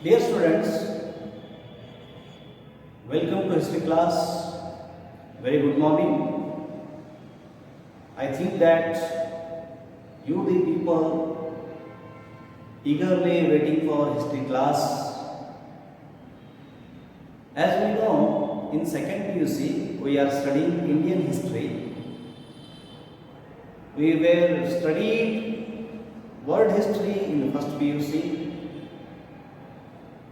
Dear students, welcome to history class. Very good morning. I think that you the people eagerly waiting for history class. As we know, in second PUC we are studying Indian history. We were studied world history in first PUC.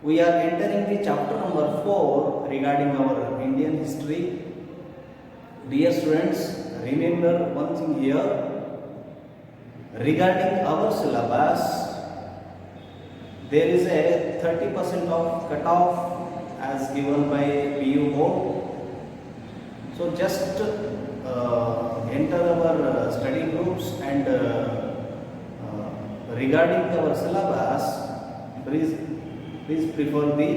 We are entering the chapter number 4 regarding our Indian history. Dear students, remember one thing here regarding our syllabus. There is a 30% of cutoff as given by PU board. So just enter our study groups and regarding our syllabus, please prefer the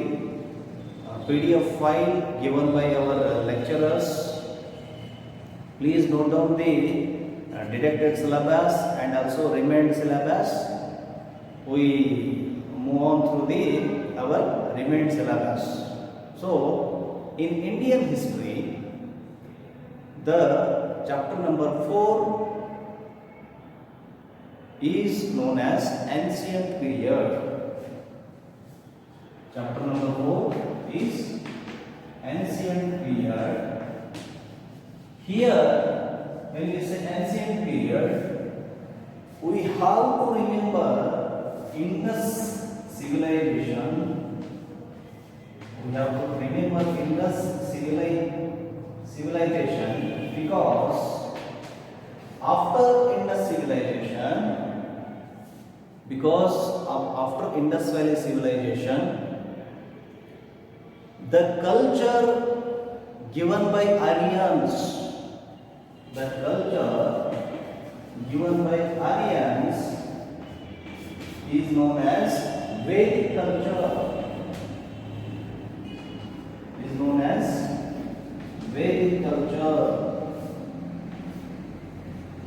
PDF file given by our lecturers. Please note down the deducted syllabus and also remained syllabus. We move on through our remained syllabus. So, in Indian history, the chapter number 4 is known as Ancient Period. Chapter number 4 is Ancient Period. Here, when we say Ancient Period, we have to remember Indus civilization. We have to remember Indus civilization because after Indus Valley civilization, the culture given by Aryans, is known as Vedic culture.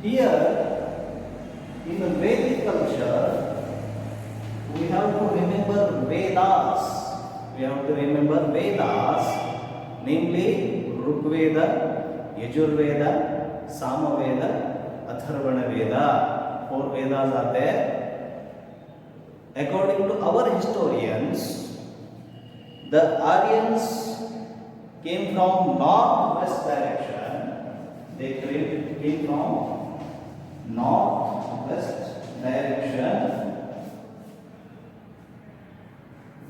Here, in the Vedic culture, we have to remember Vedas. Namely Rigveda, Yajurveda, Samaveda, Atharvana Veda. 4 Vedas are there. According to our historians, the Aryans came from northwest direction. They came from northwest direction.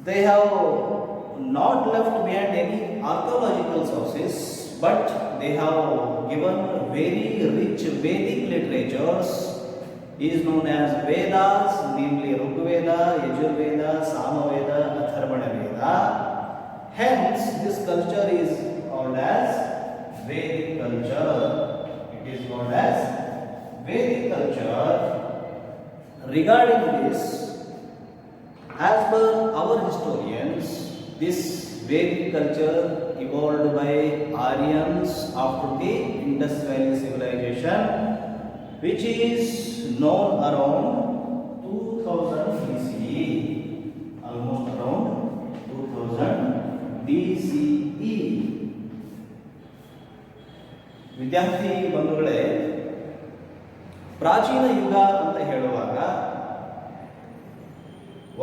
They have not left behind any archaeological sources, but they have given very rich Vedic literatures is known as Vedas, namely Rigveda, Yajurveda, Samaveda, Atharvana Veda. Hence, this culture is called as Vedic culture. Regarding this, as per our historians, this Vedic culture evolved by Aryans after the Indus Valley civilization, which is known around 2000 BCE, almost around 2000 BCE. ವಿದ್ಯಾರ್ಥಿ ಬಂಧುಗಳೇ, ಪ್ರಾಚೀನ ಯುಗ ಅಂತ ಹೇಳುವಾಗ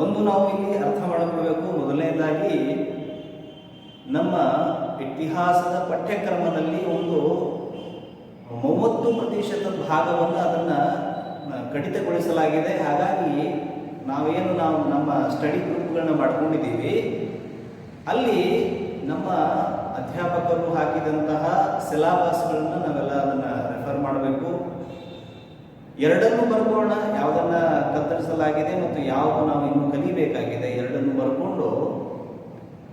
ಒಂದು ನಾವು ಇಲ್ಲಿ ಅರ್ಥ ಮಾಡಿಕೊಳ್ಳಬೇಕು. ಮೊದಲನೇದಾಗಿ ನಮ್ಮ ಇತಿಹಾಸದ ಪಠ್ಯಕ್ರಮದಲ್ಲಿ ಒಂದು 30% ಭಾಗವನ್ನು ಅದನ್ನು ಕಡಿತಗೊಳಿಸಲಾಗಿದೆ. ಹಾಗಾಗಿ ನಾವು ನಮ್ಮ ಸ್ಟಡಿ ಗ್ರೂಪ್ಗಳನ್ನ ಮಾಡ್ಕೊಂಡಿದ್ದೀವಿ. ಅಲ್ಲಿ ನಮ್ಮ ಅಧ್ಯಾಪಕರು ಹಾಕಿದಂತಹ ಸಿಲೆಬಸ್ಗಳನ್ನು ನಾವೆಲ್ಲ ಅದನ್ನು ರೆಫರ್ ಮಾಡಬೇಕು. ಎರಡನ್ನು ಬರ್ಕೊಳ್ಳೋಣ, ಯಾವುದನ್ನು ಕತ್ತರಿಸಲಾಗಿದೆ ಮತ್ತು ಯಾವುದು ನಾವು ಇನ್ನೂ ಕಲಿಬೇಕಾಗಿದೆ, ಎರಡನ್ನು ಬರ್ಕೊಂಡು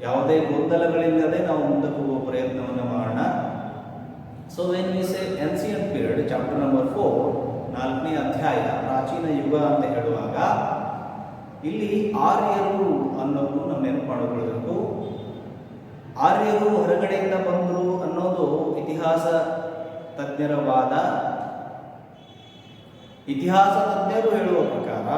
ಯಾವುದೇ ಗೊಂದಲಗಳಿಲ್ಲದೆ ನಾವು ಮುಂದಕ್ಕೆ ಹೋಗುವ ಪ್ರಯತ್ನವನ್ನು ಮಾಡೋಣ. So when we say ancient period, chapter number 4, 4ನೇ ಅಧ್ಯಾಯ ಪ್ರಾಚೀನ ಯುಗ ಅಂತ ಹೇಳುವಾಗ ಇಲ್ಲಿ ಆರ್ಯರು ಅನ್ನೋದು ನಾವು ನೆನಪು ಮಾಡಿಕೊಳ್ಬೇಕು. ಆರ್ಯರು ಹೊರಗಡೆಯಿಂದ ಬಂದರು ಅನ್ನೋದು ಇತಿಹಾಸ ತಜ್ಞರ ವಾದ. ಇತಿಹಾಸ ತಜ್ಞರು ಹೇಳುವ ಪ್ರಕಾರ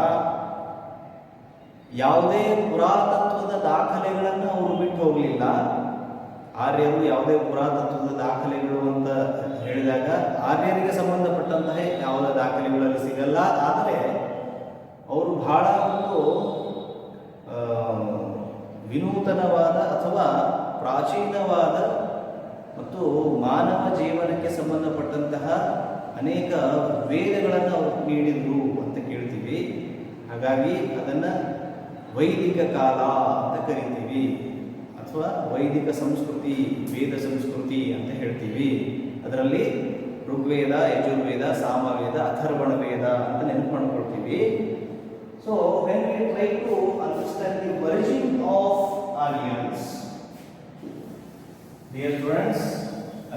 ಯಾವುದೇ ಪುರಾತತ್ವದ ದಾಖಲೆಗಳನ್ನು ಅವರು ಬಿಟ್ಟು ಹೋಗಲಿಲ್ಲ. ಆರ್ಯರು ಯಾವುದೇ ಪುರಾತತ್ವದ ದಾಖಲೆಗಳು ಅಂತ ಹೇಳಿದಾಗ ಆರ್ಯರಿಗೆ ಸಂಬಂಧಪಟ್ಟಂತಹ ಯಾವುದೇ ದಾಖಲೆಗಳಲ್ಲಿ ಸಿಗಲ್ಲ. ಆದರೆ ಅವರು ಬಹಳ ಒಂದು ವಿನೂತನವಾದ ಅಥವಾ ಪ್ರಾಚೀನವಾದ ಮತ್ತು ಮಾನವ ಜೀವನಕ್ಕೆ ಸಂಬಂಧಪಟ್ಟಂತಹ ಅನೇಕ ವೇದಗಳನ್ನು ಅವರು ನೀಡಿದರು ಅಂತ ಕೇಳ್ತೀವಿ. ಹಾಗಾಗಿ ಅದನ್ನು ವೈದಿಕ ಕಾಲ ಅಂತ ಕರಿತೀವಿ, ಅಥವಾ ವೈದಿಕ ಸಂಸ್ಕೃತಿ, ವೇದ ಸಂಸ್ಕೃತಿ ಅಂತ ಹೇಳ್ತೀವಿ. ಅದರಲ್ಲಿ ಋಗ್ವೇದ, ಯಜುರ್ವೇದ, ಸಾಮವೇದ, ಅಥರ್ವಣ ವೇದ ಅಂತ ನೆನಪು ಮಾಡ್ಕೊಳ್ತೀವಿ. So when we try to understand the origin of Aryans, dear friends,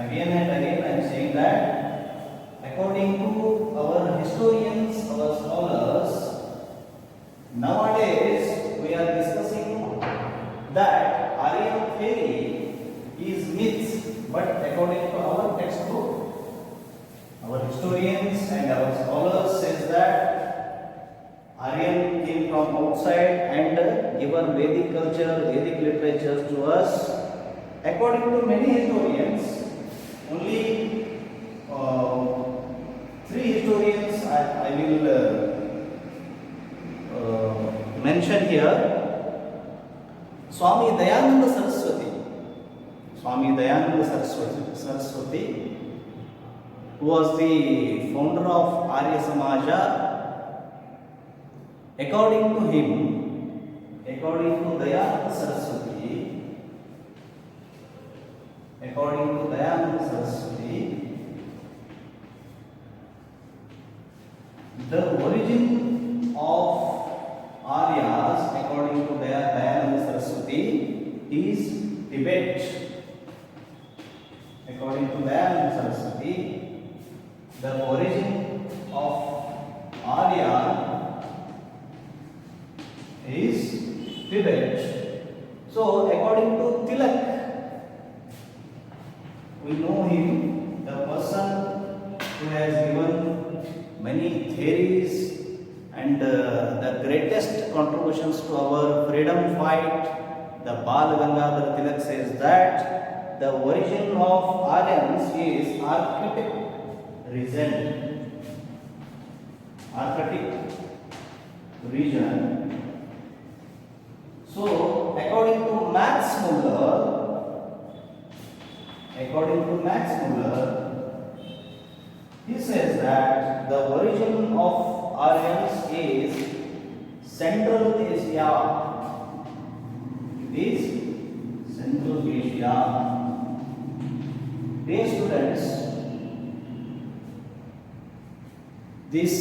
again and again I am saying that according to our historians, our scholars, nowadays we are discussing that Aryan theory is myth, but according to our textbook, our historians and our scholars says that Aryan came from outside and given Vedic culture, Vedic literature to us. According to many historians, only three historians I will mention here. Swami Dayananda Saraswati, Swami Dayananda Saraswati, who was the founder of Arya Samaja. According to him, according to Dayananda Saraswati, the origin of Aryas, according to Dayananda Saraswati, is Tibet. According to Dayananda Saraswati, the origin of Arya is Tibet. So, according to Tilak, we know him, the person who has given many theories and the greatest contributions to our freedom fight. The Bal Gangadhar Tilak says that the origin of Aryans is Arctic region. So, according to Max Muller, he says that the origin of Aryans is Central Asia. It is Central Asia. Dear students, this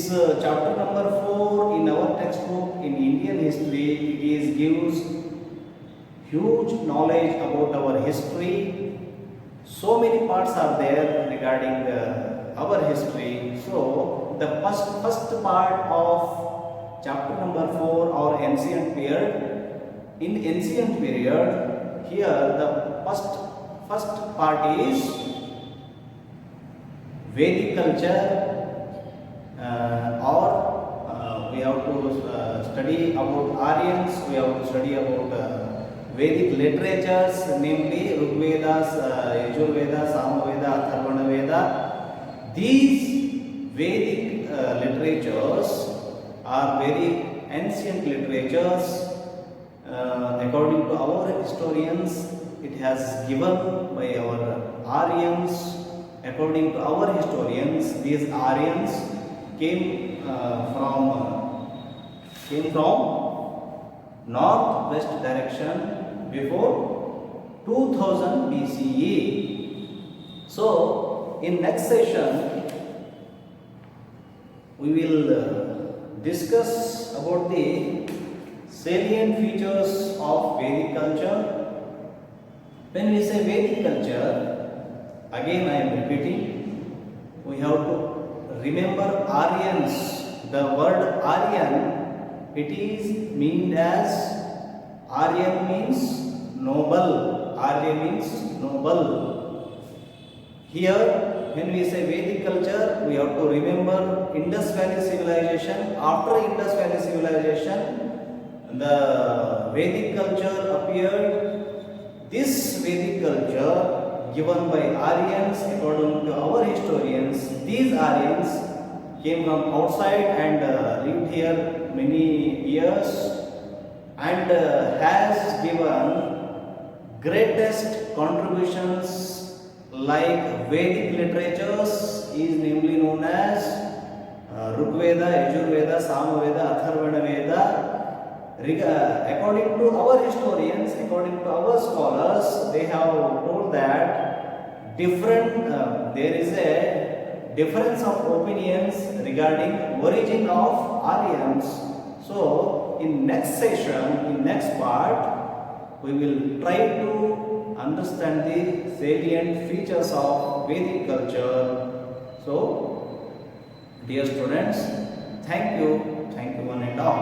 chapter number 4 in our textbook in Indian history, it gives huge knowledge about our history. So many parts are there regarding our history. So the first part of chapter number 4, or ancient period. In ancient period, here the first part is Vedic culture, or we have to study about Aryans. We have to study about Vedic literatures, namely Rigvedas, Yajurveda, Samaveda, Atharvana Veda. These Vedic literatures are very ancient literatures. According to our historians, it has given by our Aryans. According to our historians, these Aryans came from northwest direction before 2000 BCE. So, in next session, we will discuss about the salient features of Vedic culture. When we say Vedic culture, again I am repeating, we have to remember Aryans. The word Aryan, it is meant as, Aryan means noble. Arya means noble. Here, when we say Vedic culture, we have to remember Indus Valley civilization. After Indus Valley civilization, the Vedic culture appeared. This Vedic culture given by Aryans, according to our historians, these Aryans came from outside and lived here many years and has given greatest contributions like Vedic literatures is namely known as Rigveda, Yajurveda, Samaveda, Atharvana Veda. According to our historians, according to our scholars, they have told that there is a difference of opinions regarding origin of Aryans. So, in next session, in next part, we will try to understand the salient features of Vedic culture. So, dear students, thank you one and all.